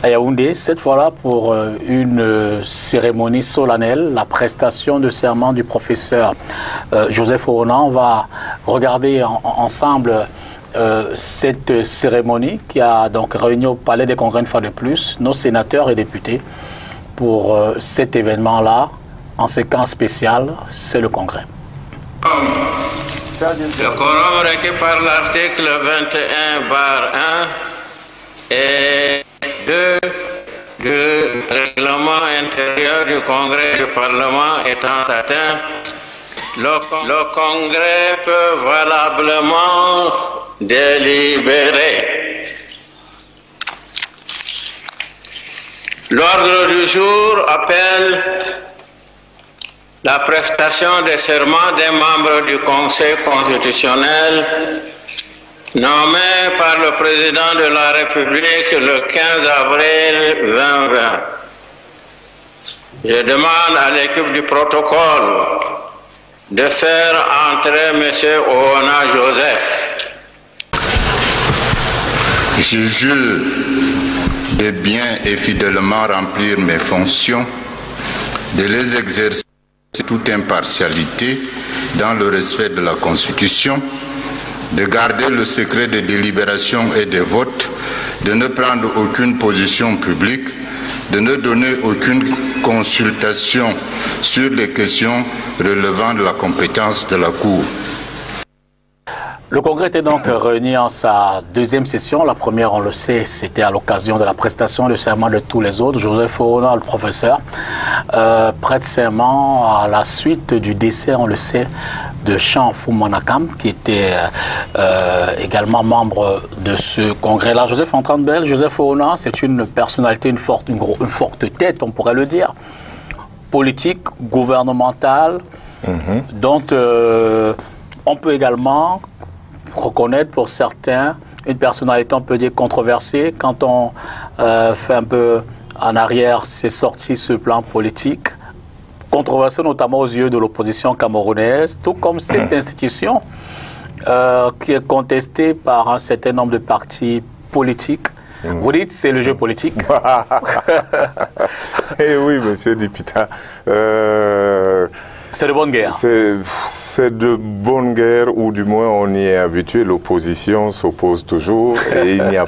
Yaoundé, cette fois-là pour une cérémonie solennelle, la prestation de serment du professeur Joseph Ohona. On va regarder ensemble cette cérémonie qui a donc réuni au Palais des Congrès une fois de plus nos sénateurs et députés pour cet événement-là, en séquence spéciale, c'est le Congrès. Le quorum requis par l'article 21/1 et 2 du règlement intérieur du Congrès du Parlement étant atteint, le Congrès peut valablement délibérer. L'ordre du jour appelle la prestation des serments des membres du Conseil constitutionnel nommés par le président de la République le 15 avril 2020. Je demande à l'équipe du protocole de faire entrer M. Ohona Joseph. Je jure de bien et fidèlement remplir mes fonctions, de les exercer toute impartialité dans le respect de la Constitution, de garder le secret des délibérations et des votes, de ne prendre aucune position publique, de ne donner aucune consultation sur les questions relevant de la compétence de la Cour. Le Congrès était donc réuni en sa deuxième session. La première, on le sait, c'était à l'occasion de la prestation de serment de tous les autres. Joseph Ohona, le professeur, prête serment à la suite du décès, on le sait, de Jean Foumanakam, qui était également membre de ce congrès-là. Joseph Antoine-Bel, Joseph Ohona, c'est une personnalité, une forte tête, on pourrait le dire, politique, gouvernementale, dont on peut également reconnaître pour certains une personnalité, on peut dire, controversée. Quand on fait un peu en arrière ses sorties sur le plan politique, controversée notamment aux yeux de l'opposition camerounaise, tout comme cette institution qui est contestée par un certain nombre de partis politiques. Vous dites c'est le jeu politique. Eh oui, monsieur Dipita. C'est de bonne guerre. C'est de bonne guerre, ou du moins on y est habitué. L'opposition s'oppose toujours et il n'y a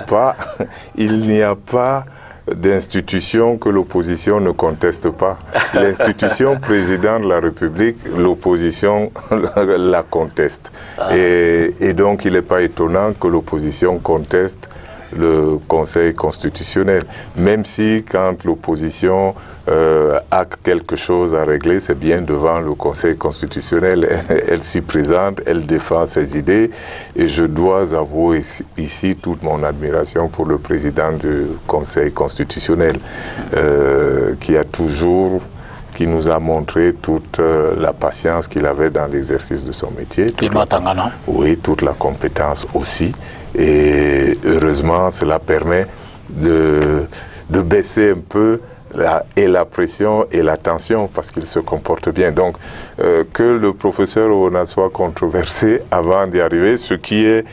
pas d'institution que l'opposition ne conteste pas. L'institution président de la République, l'opposition la conteste. Et donc il n'est pas étonnant que l'opposition conteste le Conseil constitutionnel. Même si quand l'opposition a quelque chose à régler, c'est bien devant le Conseil constitutionnel. Elle s'y présente, elle défend ses idées, et je dois avouer ici toute mon admiration pour le président du Conseil constitutionnel qui nous a montré toute la patience qu'il avait dans l'exercice de son métier. Oui, toute la compétence aussi. Et heureusement, cela permet de baisser un peu la pression et la tension, parce qu'il se comporte bien. Donc, que le professeur Ohona soit controversé avant d'y arriver, ce qui est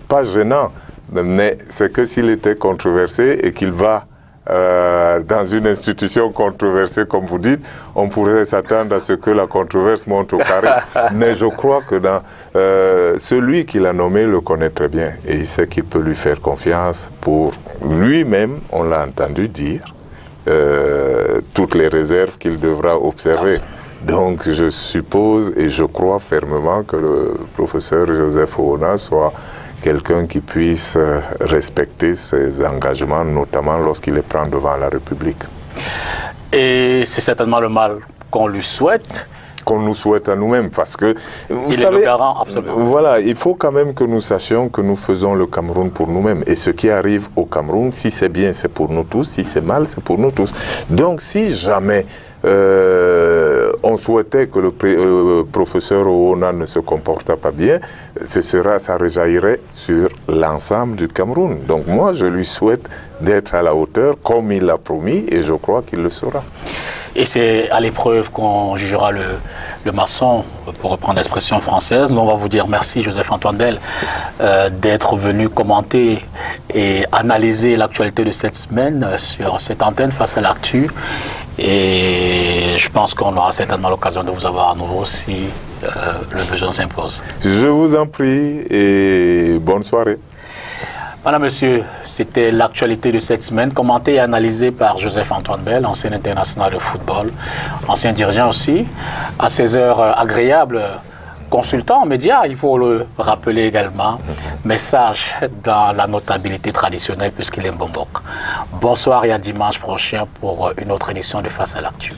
pas gênant, mais c'est que s'il était controversé et qu'il va dans une institution controversée, comme vous dites, on pourrait s'attendre à ce que la controverse monte au carré. Mais je crois que celui qui l'a nommé le connaît très bien, et il sait qu'il peut lui faire confiance pour lui-même, on l'a entendu dire, toutes les réserves qu'il devra observer. Donc je suppose et je crois fermement que le professeur Joseph Ohona soit quelqu'un qui puisse respecter ses engagements, notamment lorsqu'il les prend devant la République. Et c'est certainement le mal qu'on lui souhaite. Qu'on nous souhaite à nous-mêmes, parce que vous savez, est le garant, absolument. Voilà, il faut quand même que nous sachions que nous faisons le Cameroun pour nous-mêmes, et ce qui arrive au Cameroun, si c'est bien, c'est pour nous tous, si c'est mal, c'est pour nous tous. Donc si jamais on souhaitait que le professeur Ouona ne se comporte pas bien, ça rejaillirait sur l'ensemble du Cameroun. Donc moi, je lui souhaite d'être à la hauteur, comme il l'a promis, et je crois qu'il le sera. Et c'est à l'épreuve qu'on jugera le maçon, pour reprendre l'expression française. Nous, on va vous dire merci, Joseph-Antoine Bell, d'être venu commenter et analyser l'actualité de cette semaine sur cette antenne Face à l'actu. Et je pense qu'on aura certainement l'occasion de vous avoir à nouveau si le besoin s'impose. Je vous en prie et bonne soirée. Madame, Monsieur, c'était l'actualité de cette semaine, commentée et analysée par Joseph-Antoine Bell, ancien international de football, ancien dirigeant aussi, à ces heures agréables, consultant en médias, il faut le rappeler également, message dans la notabilité traditionnelle puisqu'il est Mbombok. Bonsoir et à dimanche prochain pour une autre édition de Face à l'actu.